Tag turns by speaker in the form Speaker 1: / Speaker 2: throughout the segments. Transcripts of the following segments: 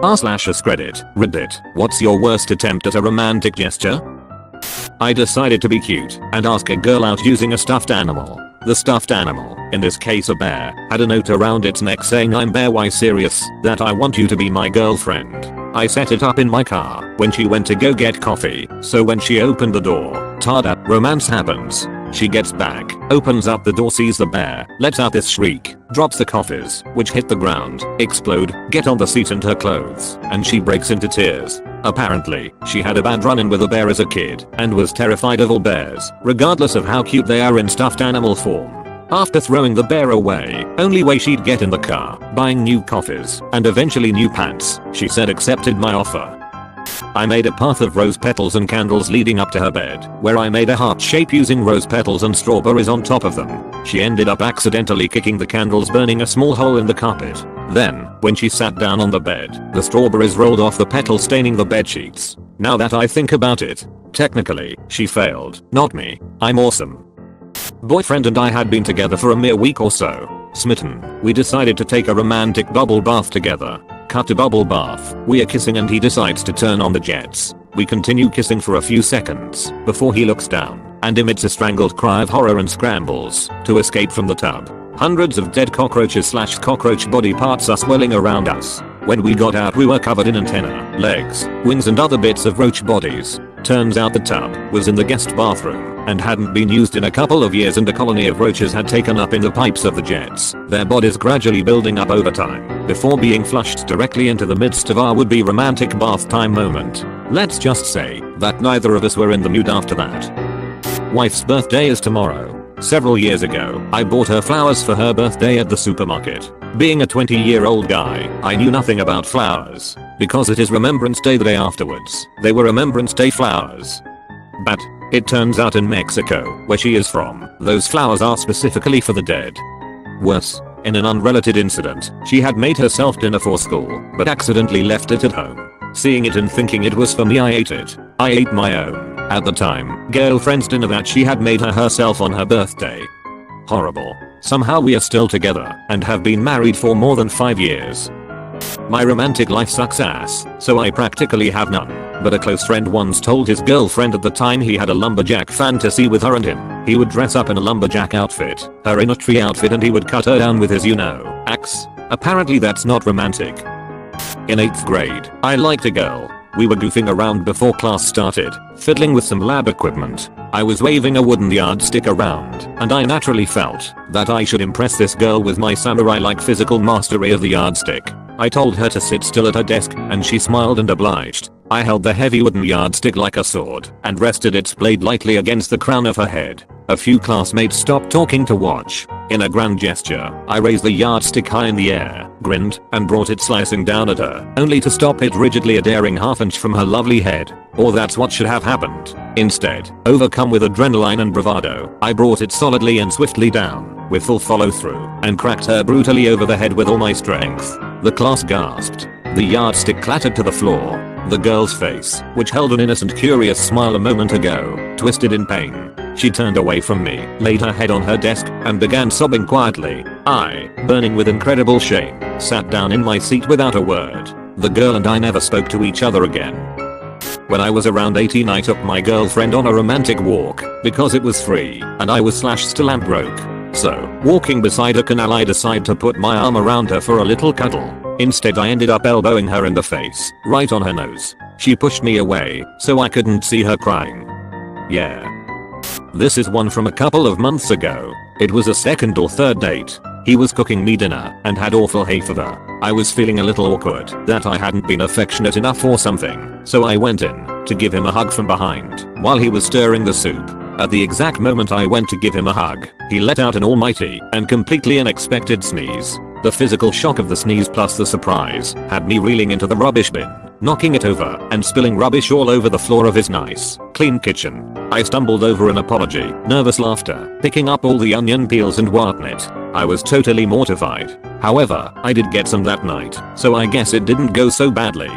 Speaker 1: r/askreddit, Reddit, what's your worst attempt at a romantic gesture? I decided to be cute and ask a girl out using a stuffed animal. The stuffed animal, in this case a bear, had a note around its neck saying I'm bear why serious, that I want you to be my girlfriend. I set it up in my car when she went to go get coffee, so when she opened the door, tada, romance happens. She gets back, opens up the door, sees the bear, lets out this shriek, drops the coffees, which hit the ground, explode, get on the seat and her clothes, and she breaks into tears. Apparently, she had a bad run-in with a bear as a kid, and was terrified of all bears, regardless of how cute they are in stuffed animal form. After throwing the bear away, only way she'd get in the car, buying new coffees, and eventually new pants, she said accepted my offer. I made a path of rose petals and candles leading up to her bed, where I made a heart shape using rose petals and strawberries on top of them. She ended up accidentally kicking the candles, burning a small hole in the carpet. Then, when she sat down on the bed, the strawberries rolled off the petals, staining the bed sheets. Now that I think about it, technically, she failed, not me. I'm awesome. Boyfriend and I had been together for a mere week or so. Smitten, we decided to take a romantic bubble bath together. Cut to bubble bath, we are kissing and he decides to turn on the jets. We continue kissing for a few seconds before he looks down and emits a strangled cry of horror and scrambles to escape from the tub. Hundreds of dead cockroaches/cockroach body parts are swirling around us. When we got out we were covered in antennae, legs, wings and other bits of roach bodies. Turns out the tub was in the guest bathroom and hadn't been used in a couple of years, and a colony of roaches had taken up in the pipes of the jets, their bodies gradually building up over time before being flushed directly into the midst of our would-be romantic bath time moment. Let's just say that neither of us were in the mood after that. Wife's birthday is tomorrow. Several years ago, I bought her flowers for her birthday at the supermarket. Being a 20-year-old guy, I knew nothing about flowers. Because it is Remembrance Day the day afterwards, they were Remembrance Day flowers. But it turns out in Mexico, where she is from, those flowers are specifically for the dead. Worse, in an unrelated incident, she had made herself dinner for school, but accidentally left it at home. Seeing it and thinking it was for me, I ate it. I ate my own, at the time, girlfriend's dinner that she had made herself on her birthday. Horrible. Somehow we are still together and have been married for more than 5 years. My romantic life sucks ass, so I practically have none. But a close friend once told his girlfriend at the time he had a lumberjack fantasy with her and him. He would dress up in a lumberjack outfit, her in a tree outfit, and he would cut her down with his axe. Apparently that's not romantic. In 8th grade, I liked a girl. We were goofing around before class started, fiddling with some lab equipment. I was waving a wooden yardstick around, and I naturally felt that I should impress this girl with my samurai-like physical mastery of the yardstick. I told her to sit still at her desk, and she smiled and obliged. I held the heavy wooden yardstick like a sword and rested its blade lightly against the crown of her head. A few classmates stopped talking to watch. In a grand gesture, I raised the yardstick high in the air, grinned, and brought it slicing down at her, only to stop it rigidly a daring half-inch from her lovely head. Or that's what should have happened. Instead, overcome with adrenaline and bravado, I brought it solidly and swiftly down, with full follow-through, and cracked her brutally over the head with all my strength. The class gasped. The yardstick clattered to the floor. The girl's face, which held an innocent curious smile a moment ago, twisted in pain. She turned away from me, laid her head on her desk, and began sobbing quietly. I, burning with incredible shame, sat down in my seat without a word. The girl and I never spoke to each other again. When I was around 18, I took my girlfriend on a romantic walk, because it was free, and I was still am broke. So, walking beside a canal, I decided to put my arm around her for a little cuddle. Instead, I ended up elbowing her in the face, right on her nose. She pushed me away, so I couldn't see her crying. Yeah. This is one from a couple of months ago. It was a second or third date. He was cooking me dinner and had awful hay fever. I was feeling a little awkward that I hadn't been affectionate enough or something, so I went in to give him a hug from behind while he was stirring the soup. At the exact moment I went to give him a hug, he let out an almighty and completely unexpected sneeze. The physical shock of the sneeze plus the surprise had me reeling into the rubbish bin, knocking it over and spilling rubbish all over the floor of his nice, clean kitchen. I stumbled over an apology, nervous laughter, picking up all the onion peels and whatnot. I was totally mortified. However, I did get some that night, so I guess it didn't go so badly.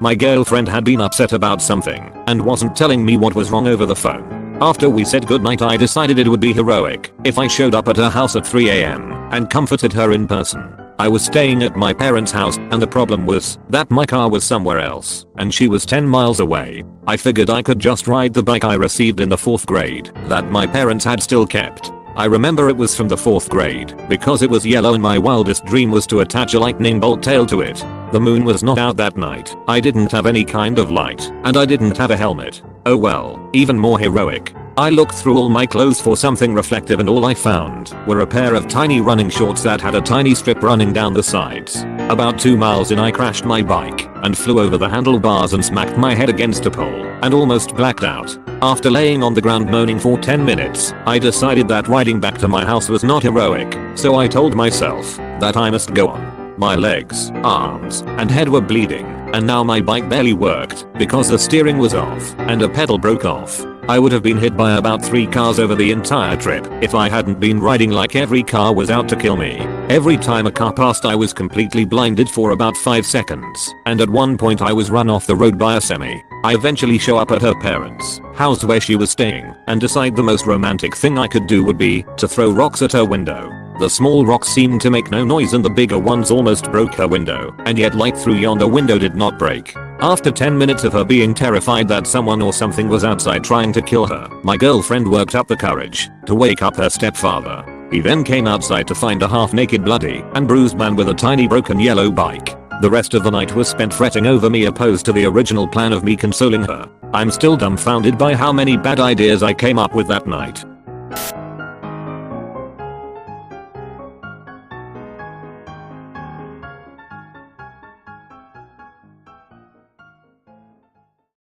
Speaker 1: My girlfriend had been upset about something and wasn't telling me what was wrong over the phone. After we said goodnight, I decided it would be heroic if I showed up at her house at 3 AM and comforted her in person. I was staying at my parents' house and the problem was that my car was somewhere else and she was 10 miles away. I figured I could just ride the bike I received in the 4th grade that my parents had still kept. I remember it was from the 4th grade because it was yellow and my wildest dream was to attach a lightning bolt tail to it. The moon was not out that night. I didn't have any kind of light and I didn't have a helmet. Oh well, even more heroic. I looked through all my clothes for something reflective and all I found were a pair of tiny running shorts that had a tiny strip running down the sides. About 2 miles in I crashed my bike and flew over the handlebars and smacked my head against a pole and almost blacked out. After laying on the ground moaning for 10 minutes, I decided that riding back to my house was not heroic, so I told myself that I must go on. My legs, arms, and head were bleeding, and now my bike barely worked because the steering was off and a pedal broke off. I would have been hit by about 3 cars over the entire trip if I hadn't been riding like every car was out to kill me. Every time a car passed I was completely blinded for about 5 seconds, and at one point I was run off the road by a semi. I eventually show up at her parents' house where she was staying and decide the most romantic thing I could do would be to throw rocks at her window. The small rocks seemed to make no noise and the bigger ones almost broke her window, and yet light through yonder window did not break. After 10 minutes of her being terrified that someone or something was outside trying to kill her, my girlfriend worked up the courage to wake up her stepfather. He then came outside to find a half-naked, bloody, and bruised man with a tiny broken yellow bike. The rest of the night was spent fretting over me opposed to the original plan of me consoling her. I'm still dumbfounded by how many bad ideas I came up with that night.